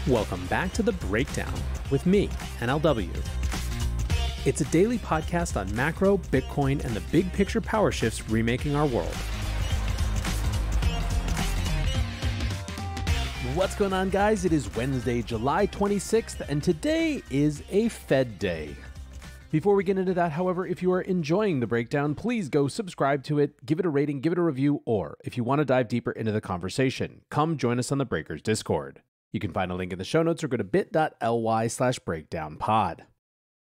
Welcome back to The Breakdown with me, NLW. It's a daily podcast on macro, Bitcoin, and the big picture power shifts remaking our world. What's going on, guys? It is Wednesday, July 26th, and today is a Fed day. Before we get into that, however, if you are enjoying The Breakdown, please go subscribe to it, give it a rating, give it a review, or if you want to dive deeper into the conversation, come join us on the Breakers Discord. You can find a link in the show notes or go to bit.ly/breakdownpod.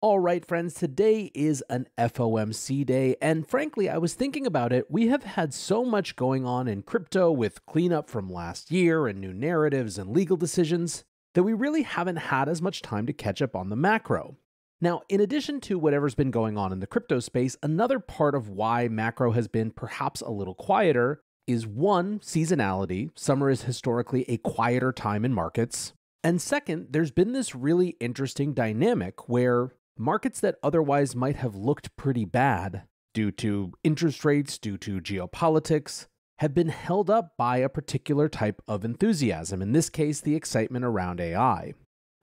All right, friends, today is an FOMC day, and frankly, I was thinking about it. We have had so much going on in crypto with cleanup from last year and new narratives and legal decisions that we really haven't had as much time to catch up on the macro. Now, in addition to whatever's been going on in the crypto space, another part of why macro has been perhaps a little quieter is one, seasonality. Summer is historically a quieter time in markets. And second, there's been this really interesting dynamic where markets that otherwise might have looked pretty bad due to interest rates, due to geopolitics, have been held up by a particular type of enthusiasm, in this case, the excitement around AI.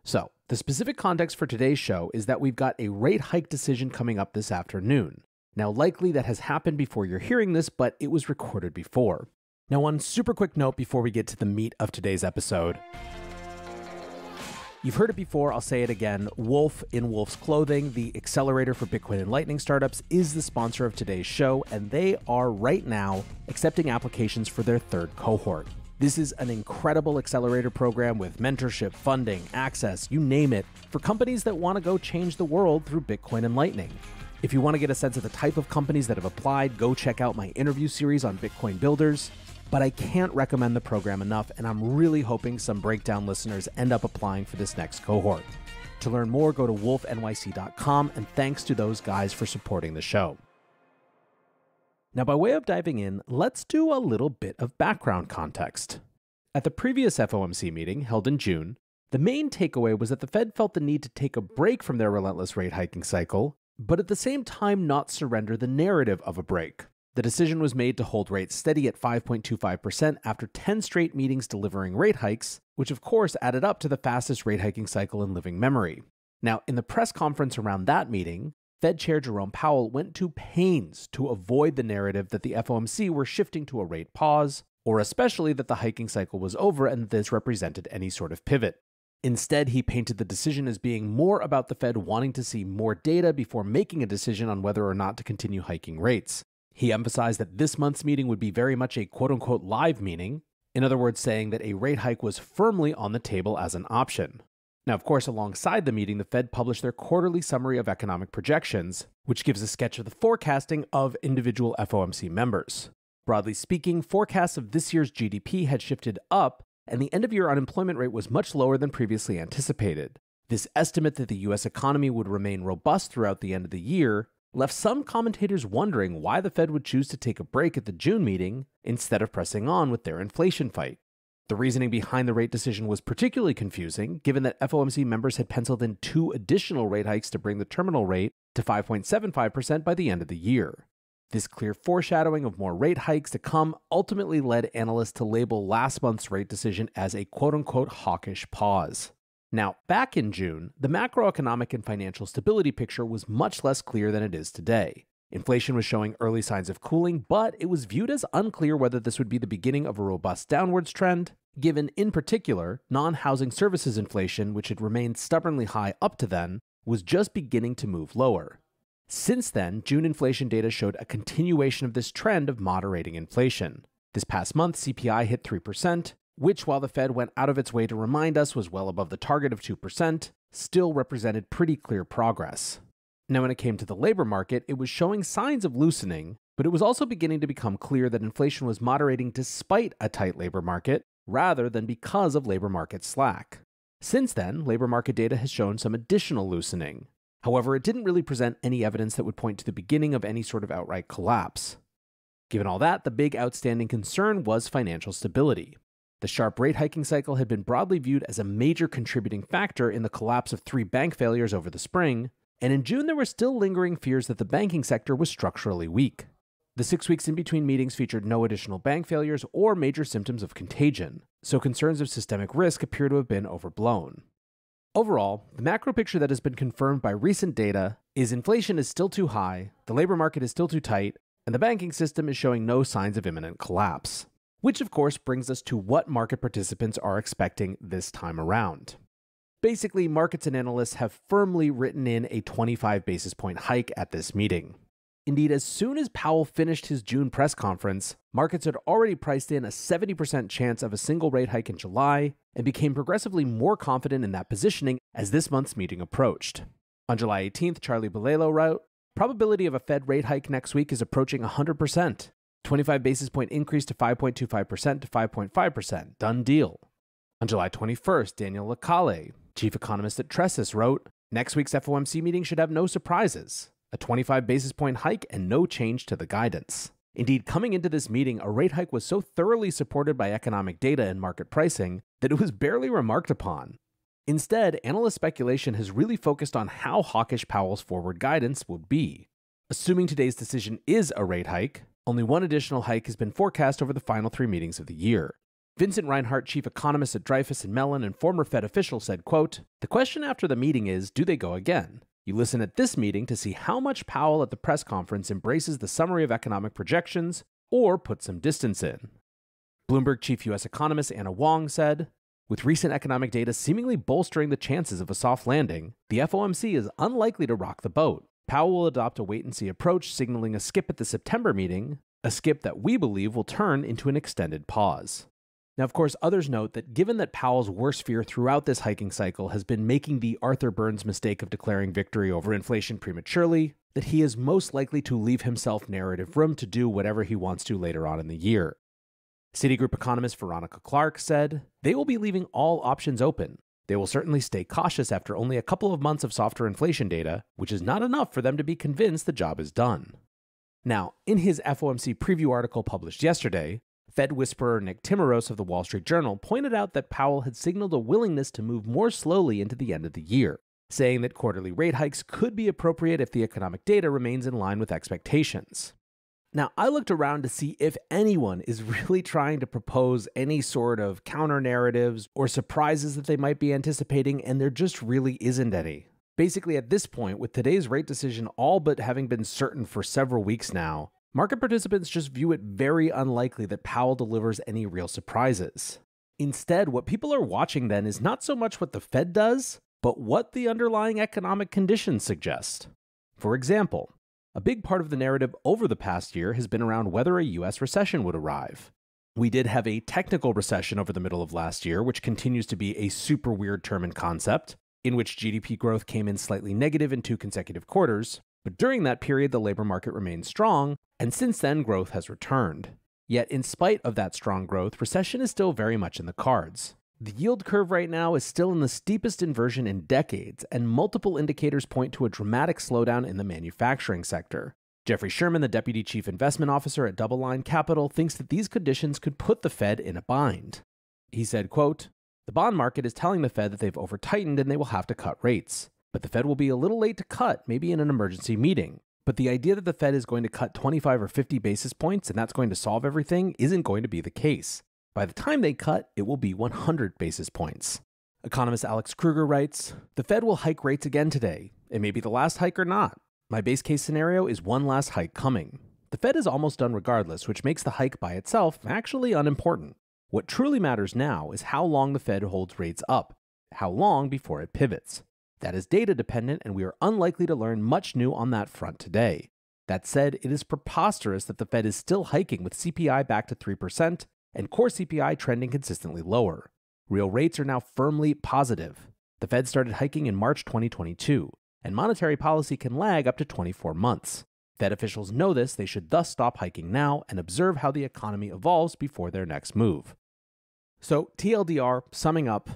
So, the specific context for today's show is that we've got a rate hike decision coming up this afternoon. Now, likely that has happened before you're hearing this, but it was recorded before. Now, one super quick note before we get to the meat of today's episode. You've heard it before, I'll say it again. Wolf in Wolf's Clothing, the accelerator for Bitcoin and Lightning startups, is the sponsor of today's show, and they are right now accepting applications for their third cohort. This is an incredible accelerator program with mentorship, funding, access, you name it, for companies that want to go change the world through Bitcoin and Lightning. If you want to get a sense of the type of companies that have applied, go check out my interview series on Bitcoin builders. But I can't recommend the program enough, and I'm really hoping some Breakdown listeners end up applying for this next cohort. To learn more, go to wolfnyc.com, and thanks to those guys for supporting the show. Now, by way of diving in, let's do a little bit of background context. At the previous FOMC meeting, held in June, the main takeaway was that the Fed felt the need to take a break from their relentless rate hiking cycle, but at the same time not surrender the narrative of a break. The decision was made to hold rates steady at 5.25% after 10 straight meetings delivering rate hikes, which of course added up to the fastest rate hiking cycle in living memory. Now, in the press conference around that meeting, Fed Chair Jerome Powell went to pains to avoid the narrative that the FOMC were shifting to a rate pause, or especially that the hiking cycle was over and this represented any sort of pivot. Instead, he painted the decision as being more about the Fed wanting to see more data before making a decision on whether or not to continue hiking rates. He emphasized that this month's meeting would be very much a quote-unquote live meeting, in other words saying that a rate hike was firmly on the table as an option. Now, of course, alongside the meeting, the Fed published their quarterly summary of economic projections, which gives a sketch of the forecasting of individual FOMC members. Broadly speaking, forecasts of this year's GDP had shifted up, and the end-of-year unemployment rate was much lower than previously anticipated. This estimate that the US economy would remain robust throughout the end of the year left some commentators wondering why the Fed would choose to take a break at the June meeting instead of pressing on with their inflation fight. The reasoning behind the rate decision was particularly confusing, given that FOMC members had penciled in 2 additional rate hikes to bring the terminal rate to 5.75% by the end of the year. This clear foreshadowing of more rate hikes to come ultimately led analysts to label last month's rate decision as a quote-unquote hawkish pause. Now, back in June, the macroeconomic and financial stability picture was much less clear than it is today. Inflation was showing early signs of cooling, but it was viewed as unclear whether this would be the beginning of a robust downwards trend, given, in particular, non-housing services inflation, which had remained stubbornly high up to then, was just beginning to move lower. Since then, June inflation data showed a continuation of this trend of moderating inflation. This past month, CPI hit 3%, which, while the Fed went out of its way to remind us was well above the target of 2%, still represented pretty clear progress. Now, when it came to the labor market, it was showing signs of loosening, but it was also beginning to become clear that inflation was moderating despite a tight labor market, rather than because of labor market slack. Since then, labor market data has shown some additional loosening. However, it didn't really present any evidence that would point to the beginning of any sort of outright collapse. Given all that, the big outstanding concern was financial stability. The sharp rate hiking cycle had been broadly viewed as a major contributing factor in the collapse of 3 bank failures over the spring, and in June there were still lingering fears that the banking sector was structurally weak. The 6 weeks in between meetings featured no additional bank failures or major symptoms of contagion. so concerns of systemic risk appear to have been overblown. Overall, the macro picture that has been confirmed by recent data is inflation is still too high, the labor market is still too tight, and the banking system is showing no signs of imminent collapse. Which of course brings us to what market participants are expecting this time around. Basically, markets and analysts have firmly written in a 25 basis point hike at this meeting. Indeed, as soon as Powell finished his June press conference, markets had already priced in a 70% chance of a single rate hike in July and became progressively more confident in that positioning as this month's meeting approached. On July 18th, Charlie Bolello wrote, "Probability of a Fed rate hike next week is approaching 100%. 25 basis point increase to 5.25% to 5.5%. Done deal." On July 21st, Daniel LaCalle, chief economist at Tressis, wrote, "Next week's FOMC meeting should have no surprises. A 25 basis point hike and no change to the guidance." Indeed, coming into this meeting, a rate hike was so thoroughly supported by economic data and market pricing that it was barely remarked upon. Instead, analyst speculation has really focused on how hawkish Powell's forward guidance would be. Assuming today's decision is a rate hike, only one additional hike has been forecast over the final 3 meetings of the year. Vincent Reinhart, chief economist at Dreyfus and Mellon and former Fed official, said, quote, "The question after the meeting is, do they go again? You listen at this meeting to see how much Powell at the press conference embraces the summary of economic projections or puts some distance in." Bloomberg chief U.S. economist Anna Wong said, "With recent economic data seemingly bolstering the chances of a soft landing, the FOMC is unlikely to rock the boat. Powell will adopt a wait-and-see approach, signaling a skip at the September meeting, a skip that we believe will turn into an extended pause." Now, of course, others note that given that Powell's worst fear throughout this hiking cycle has been making the Arthur Burns mistake of declaring victory over inflation prematurely, that he is most likely to leave himself narrative room to do whatever he wants to later on in the year. Citigroup economist Veronica Clark said, "They will be leaving all options open. They will certainly stay cautious after only a couple of months of softer inflation data, which is not enough for them to be convinced the job is done." Now, in his FOMC preview article published yesterday, Fed whisperer Nick Timiraos of the Wall Street Journal pointed out that Powell had signaled a willingness to move more slowly into the end of the year, saying that quarterly rate hikes could be appropriate if the economic data remains in line with expectations. Now, I looked around to see if anyone is really trying to propose any sort of counter-narratives or surprises that they might be anticipating, and there just really isn't any. Basically, at this point, with today's rate decision all but having been certain for several weeks now, market participants just view it very unlikely that Powell delivers any real surprises. Instead, what people are watching then is not so much what the Fed does, but what the underlying economic conditions suggest. For example, a big part of the narrative over the past year has been around whether a US recession would arrive. We did have a technical recession over the middle of last year, which continues to be a super weird term and concept, in which GDP growth came in slightly negative in 2 consecutive quarters. But during that period, the labor market remained strong, and since then, growth has returned. Yet, in spite of that strong growth, recession is still very much in the cards. The yield curve right now is still in the steepest inversion in decades, and multiple indicators point to a dramatic slowdown in the manufacturing sector. Jeffrey Sherman, the deputy chief investment officer at Double Line Capital, thinks that these conditions could put the Fed in a bind. He said, quote, "The bond market is telling the Fed that they've over-tightened and they will have to cut rates. But the Fed will be a little late to cut, maybe in an emergency meeting. But the idea that the Fed is going to cut 25 or 50 basis points and that's going to solve everything isn't going to be the case. By the time they cut, it will be 100 basis points." Economist Alex Kruger writes, "The Fed will hike rates again today. It may be the last hike or not. My base case scenario is one last hike coming. The Fed is almost done regardless, which makes the hike by itself actually unimportant. What truly matters now is how long the Fed holds rates up, how long before it pivots. That is data dependent, and we are unlikely to learn much new on that front today. That said, it is preposterous that the Fed is still hiking with CPI back to 3% and core CPI trending consistently lower. Real rates are now firmly positive. The Fed started hiking in March 2022, and monetary policy can lag up to 24 months. Fed officials know this, they should thus stop hiking now and observe how the economy evolves before their next move." So, TLDR, summing up,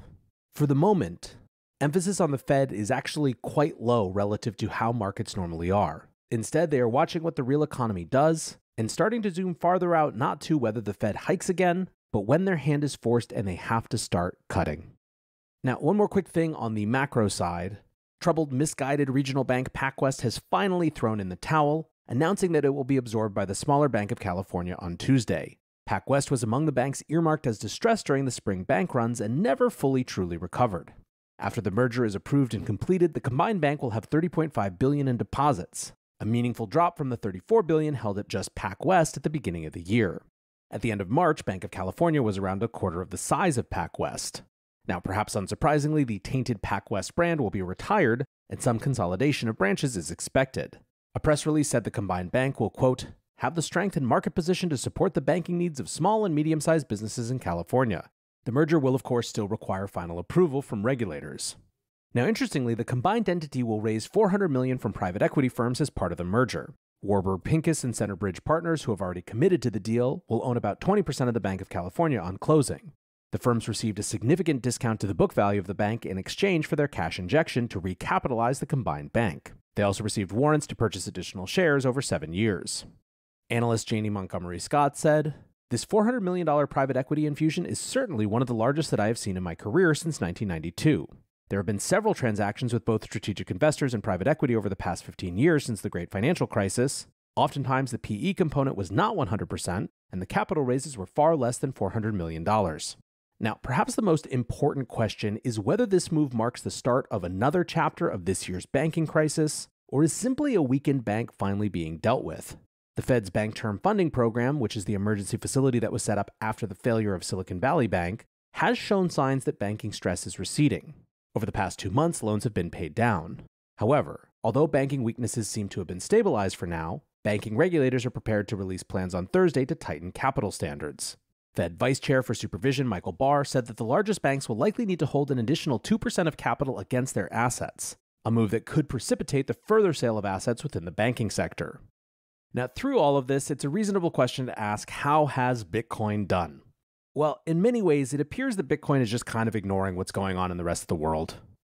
for the moment, emphasis on the Fed is actually quite low relative to how markets normally are. Instead, they are watching what the real economy does and starting to zoom farther out not to whether the Fed hikes again, but when their hand is forced and they have to start cutting. Now, one more quick thing on the macro side. Troubled, misguided regional bank PacWest has finally thrown in the towel, announcing that it will be absorbed by the smaller Bank of California on Tuesday. PacWest was among the banks earmarked as distressed during the spring bank runs and never fully truly recovered. After the merger is approved and completed, the combined bank will have $30.5 billion in deposits, a meaningful drop from the $34 billion held at just PacWest at the beginning of the year. At the end of March, Banc of California was around a quarter of the size of PacWest. Now, perhaps unsurprisingly, the tainted PacWest brand will be retired, and some consolidation of branches is expected. A press release said the combined bank will, quote, have the strength and market position to support the banking needs of small and medium-sized businesses in California. The merger will, of course, still require final approval from regulators. Now, interestingly, the combined entity will raise $400 million from private equity firms as part of the merger. Warburg Pincus and Centerbridge Partners, who have already committed to the deal, will own about 20% of the Banc of California on closing. The firms received a significant discount to the book value of the bank in exchange for their cash injection to recapitalize the combined bank. They also received warrants to purchase additional shares over 7 years. Analyst Janie Montgomery Scott said, this $400 million private equity infusion is certainly one of the largest that I have seen in my career since 1992. There have been several transactions with both strategic investors and private equity over the past 15 years since the great financial crisis. Oftentimes, the PE component was not 100%, and the capital raises were far less than $400 million. Now, perhaps the most important question is whether this move marks the start of another chapter of this year's banking crisis, or is simply a weakened bank finally being dealt with. The Fed's Bank Term Funding Program, which is the emergency facility that was set up after the failure of Silicon Valley Bank, has shown signs that banking stress is receding. Over the past 2 months, loans have been paid down. However, although banking weaknesses seem to have been stabilized for now, banking regulators are prepared to release plans on Thursday to tighten capital standards. Fed Vice Chair for Supervision Michael Barr said that the largest banks will likely need to hold an additional 2% of capital against their assets, a move that could precipitate the further sale of assets within the banking sector. Now, through all of this, it's a reasonable question to ask, how has Bitcoin done? Well, in many ways, it appears that Bitcoin is just kind of ignoring what's going on in the rest of the world.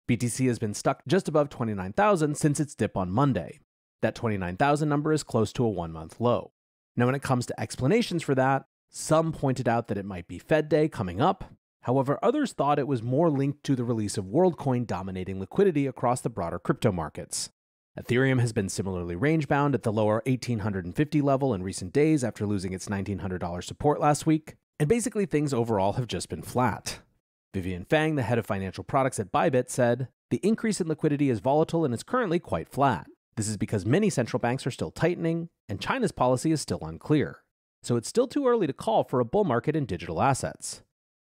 BTC has been stuck just above 29,000 since its dip on Monday. That 29,000 number is close to a 1-month low. Now, when it comes to explanations for that, some pointed out that it might be Fed Day coming up. However, others thought it was more linked to the release of WorldCoin dominating liquidity across the broader crypto markets. Ethereum has been similarly range-bound at the lower 1,850 level in recent days after losing its $1,900 support last week, and basically things overall have just been flat. Vivian Fang, the head of financial products at Bybit, said, the increase in liquidity is volatile and is currently quite flat. This is because many central banks are still tightening, and China's policy is still unclear. So it's still too early to call for a bull market in digital assets.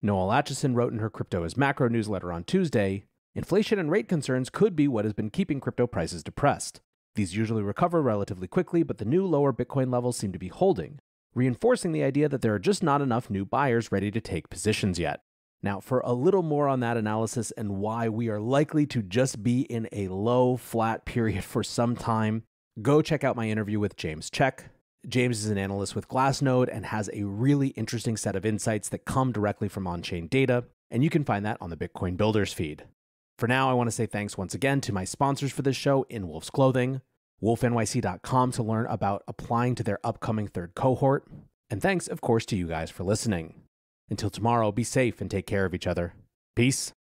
Noel Atchison wrote in her Crypto is Macro newsletter on Tuesday, inflation and rate concerns could be what has been keeping crypto prices depressed. These usually recover relatively quickly, but the new lower Bitcoin levels seem to be holding, reinforcing the idea that there are just not enough new buyers ready to take positions yet. Now, for a little more on that analysis and why we are likely to just be in a low, flat period for some time, go check out my interview with James Check. James is an analyst with Glassnode and has a really interesting set of insights that come directly from on-chain data, and you can find that on the Bitcoin Builders feed. For now, I want to say thanks once again to my sponsors for this show, In Wolf's Clothing, wolfnyc.com to learn about applying to their upcoming third cohort, and thanks, of course, to you guys for listening. Until tomorrow, be safe and take care of each other. Peace.